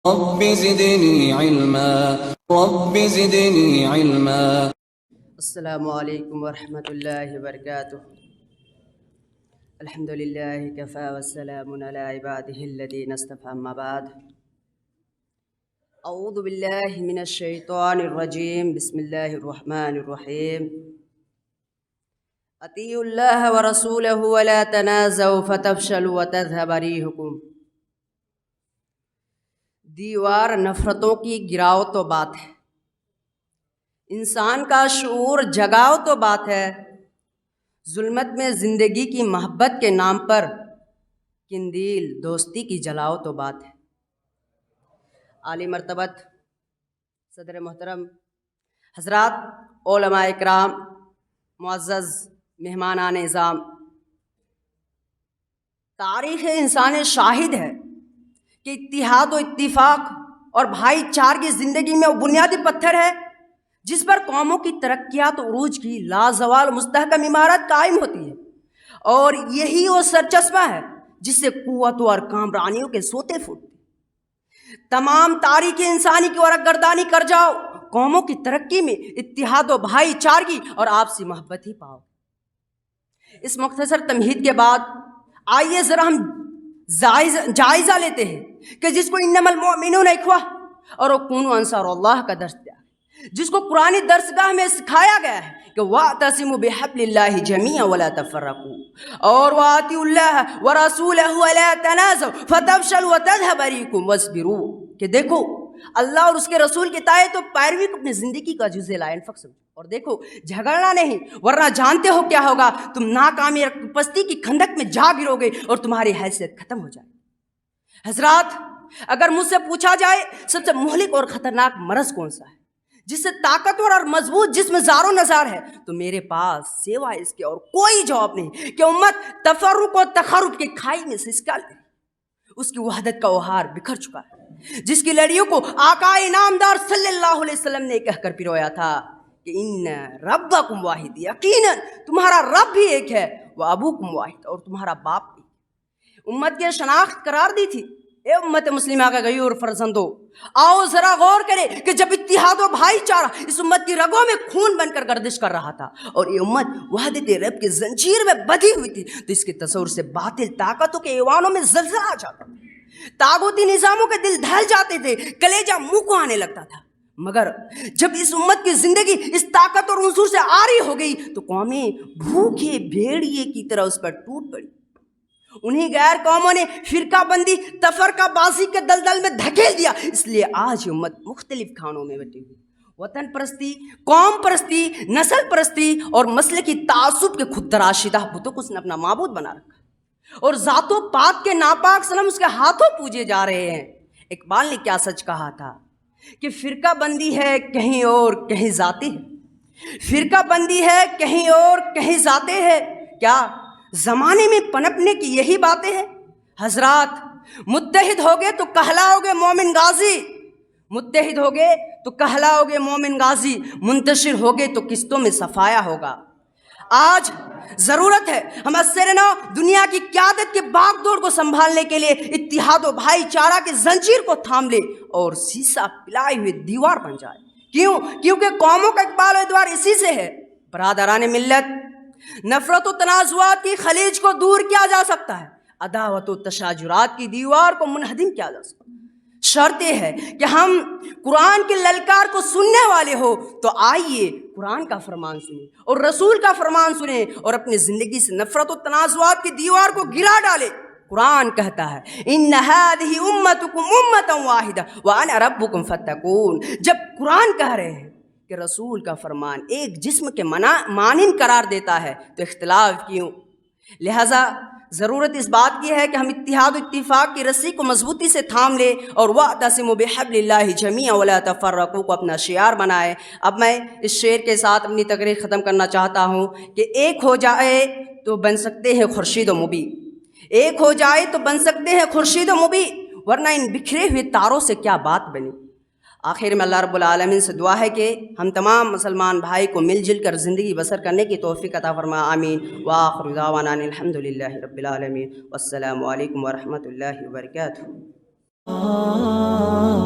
رب زدني علما رب زدني علما. السلام علیکم ورحمۃ اللہ وبرکاتہ. الحمد للہ کفا والسلام علی عبادہ الذین اصطفى. اما بعد، اعوذ باللہ من الشیطان الرجیم. بسم اللہ الرحمن الرحیم. اطیعوا اللہ ورسولہ ولا تنازعوا فتفشلوا وتذهب ريحكم. دیوار نفرتوں کی گراؤ تو بات ہے، انسان کا شعور جگاؤ تو بات ہے، ظلمت میں زندگی کی محبت کے نام پر قندیل دوستی کی جلاؤ تو بات ہے. عالی مرتبت صدر محترم حضرات، علماء اکرام، معزز مہمانان نظام، تاریخ انسان شاہد ہے کہ اتحاد و اتفاق اور بھائی چار کی زندگی میں وہ بنیادی پتھر ہے جس پر قوموں کی ترقیات و عروج کی لازوال مستحکم عمارت قائم ہوتی ہے، اور یہی وہ سرچشمہ ہے جس سے قوت و کامرانیوں کے سوتے پھوٹتے. تمام تاریخ انسانی کی ورق گردانی کر جاؤ، قوموں کی ترقی میں اتحاد و بھائی چارگی اور آپسی محبت ہی پاؤ. اس مختصر تمہید کے بعد آئیے ذرا ہم جائزہ لیتے ہیں کہ جس کو انما المؤمنون اخوہ اور کونوا انصار اللہ کا درس دیا، جس کو قرآن درسگاہ میں سکھایا گیا ہے کہ واعتصموا بحبل اللہ جمیعا ولا تفرقوا، اور واطیعوا اللہ ورسولہ ولا تنازعوا فتفشلوا وتذهب ريحكم واصبروا، کہ دیکھو اللہ اور اس کے رسول کی اطاعت و پیروی کو اپنی زندگی کا جزء لا انفق سمجھو، اور دیکھو جھگڑنا نہیں، ورنہ جانتے ہو کیا ہوگا، تم ناکامی اور پستی کی کھندک میں جا گرو گے اور تمہاری حیثیت ختم ہو جائے. حضرات، اگر مجھ سے پوچھا جائے سب سے مہلک اور خطرناک مرض کون سا ہے جس سے طاقتور اور مضبوط جسم زار و نزار ہے، تو میرے پاس سوائے اس کے اور کوئی جواب نہیں کہ امت تفرق و تخرب کی کھائی میں سے اسکال ہے. اس کی وحدت کا اوہار بکھر چکا ہے، جس کی لڑیوں کو آقا انعامدار صلی اللہ علیہ وسلم نے کہہ کر پرویا تھا کہ ان ربکم واحد، یقیناً تمہارا رب بھی ایک ہے، وہ ابوکم واحد، اور تمہارا باپ بھی. امت کی شناخت قرار دی تھی، اے امت مسلمہ کا غیور فرزندو، آؤ ذرا غور کرے کہ جب اتحاد و بھائی چارہ اس امت کی رگوں میں خون بن کر گردش کر رہا تھا اور یہ امت وحدت رب کی زنجیر میں بدھی ہوئی تھی، تو اس کے تصور سے باطل طاقتوں کے ایوانوں میں زلزلہ آ جاتا تھا، طاغوتی نظاموں کے دل دھل جاتے تھے، کلیجہ منہ کو آنے لگتا تھا. مگر جب اس امت کی زندگی اس طاقت اور عنصر سے آری ہو گئی تو قومیں بھوکے بھیڑیے کی طرح اس پر ٹوٹ پڑی. انہیں غیر قوموں نے فرقہ بندی تفرقہ بازی کے دلدل میں دھکیل دیا. اس لیے آج امت مختلف کھانوں میں بٹی ہوئی، وطن پرستی، قوم پرستی، نسل پرستی اور مسلکی تعصب کے خود تراشیدہ بتوں کو اس نے اپنا معبود بنا رکھا، اور ذات و پات کے ناپاک صنم اس کے ہاتھوں پوجے جا رہے ہیں. اقبال نے کیا سچ کہا تھا کہ فرقہ بندی ہے کہیں اور کہیں ذاتی ہے، فرقہ بندی ہے کہیں اور کہیں ذاتی ہے، کیا زمانے میں پنپنے کی یہی باتیں ہیں؟ حضرات، متحد ہوگے تو کہلاؤگے مومن غازی، متحد ہوگے تو کہلاؤگے مومن غازی، منتشر ہوگے تو قسطوں میں صفایا ہوگا. آج ضرورت ہے ہم اثر نو دنیا کی قیادت کے باغ دوڑ کو سنبھالنے کے لیے اتحاد و بھائی چارہ کی زنجیر کو تھام لے اور سیسا پلائے ہوئے دیوار بن جائے. کیونکہ قوموں کا اقبال و ادوار اسی سے ہے. برادران ملت، نفرت و تنازعات کی خلیج کو دور کیا جا سکتا ہے، عداوت و تشاجرات کی دیوار کو منہدم کیا جا سکتا ہے. شرط یہ ہے کہ ہم قرآن کے للکار کو سننے والے ہو، تو آئیے قرآن کا فرمان سنیں اور رسول کا فرمان سنیں اور اپنی زندگی سے نفرت و تنازعات کی دیوار کو گرا ڈالیں. قرآن کہتا ہے ان هذه امتکم امۃ واحدہ وانا ربکم فاتقون. جب قرآن کہہ رہے ہیں کہ رسول کا فرمان ایک جسم کے مانند قرار دیتا ہے تو اختلاف کیوں؟ لہذا ضرورت اس بات کی ہے کہ ہم اتحاد و اتفاق کی رسی کو مضبوطی سے تھام لیں اور واعتصموا بحبل اللہ جمیعا ولا تفرقوا کو اپنا شعار بنائے. اب میں اس شعر کے ساتھ اپنی تقریر ختم کرنا چاہتا ہوں کہ ایک ہو جائے تو بن سکتے ہیں خورشید و مبی، ایک ہو جائے تو بن سکتے ہیں خورشید و مبی، ورنہ ان بکھرے ہوئے تاروں سے کیا بات بنی. آخر میں اللہ رب العالمین سے دعا ہے کہ ہم تمام مسلمان بھائی کو مل جل کر زندگی بسر کرنے کی توفیق عطا فرما. آمین. وآخر دعوانا الحمد للہ رب العالمین. والسلام علیکم ورحمۃ اللہ وبرکاتہ. آ